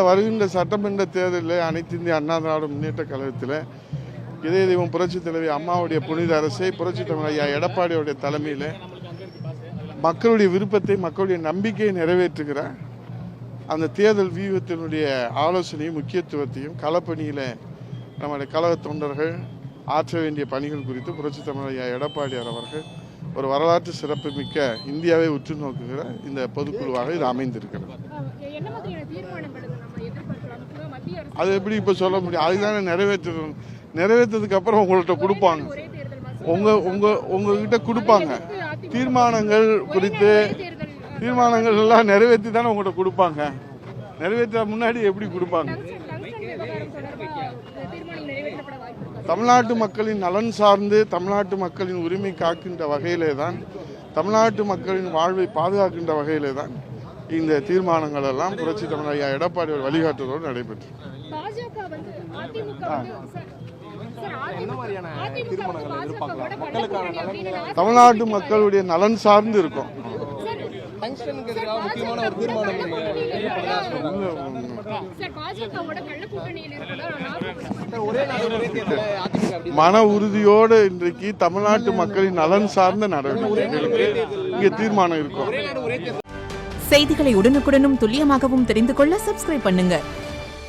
வருகின்ற சட்டமன்ற தேர்தலில் அனைத்து இந்திய அண்ணா திராவிட முன்னேற்ற கழகத்தில் இதய தெய்வம் புரட்சி தலைவி அம்மாவுடைய புனித அரசை புரட்சி தலைவர் ஐயா எடப்பாடியுடைய தலைமையில் மக்களுடைய விருப்பத்தை மக்களுடைய நம்பிக்கையை நிறைவேற்றுகிற அந்த தேர்தல் வியூகத்தினுடைய ஆலோசனையும் முக்கியத்துவத்தையும் களப்பணியில் நம்முடைய கழக தொண்டர்கள் ஆற்ற வேண்டிய பணிகள் குறித்து புரட்சி தலைவர் ஐயா எடப்பாடியார் அவர்கள் ஒரு வரலாற்று சிறப்புமிக்க இந்தியாவை உற்று நோக்குகிற இந்த பொதுக்குழுவாக இது அமைந்திருக்கிறது. அது எப்படி இப்போ சொல்ல முடியும்? அதுதானே நிறைவேற்றதுக்கு அப்புறம் உங்கள்கிட்ட கொடுப்பாங்க, உங்ககிட்ட கொடுப்பாங்க. தீர்மானங்கள் குறித்து தீர்மானங்கள் எல்லாம் நிறைவேற்றி தானே உங்கள்கிட்ட கொடுப்பாங்க. நிறைவேற்ற முன்னாடி எப்படி கொடுப்பாங்க? தமிழ்நாட்டு மக்களின் நலன் சார்ந்து தமிழ்நாட்டு மக்களின் உரிமை காக்கின்ற வகையிலே தான், தமிழ்நாட்டு மக்களின் வாழ்வை பாதுகாக்கின்ற வகையிலே தான் இந்த தீர்மானங்கள் எல்லாம் புரட்சி தமிழ் ஐயா எடப்பாடி வழிகாட்டுதலோடு நடைபெற்று. தமிழ்நாட்டு மக்களுடைய நலன் சார்ந்து இருக்கும். மன உறுதியோடு இன்றைக்கு தமிழ்நாட்டு மக்களின் நலன் சார்ந்த நடவடிக்கைகளுக்கு இங்கே தீர்மானம் இருக்கும். செய்திகளை உடனுக்குடனும் துல்லியமாகவும் தெரிந்து கொள்ள சப்ஸ்கிரைப் பண்ணுங்க.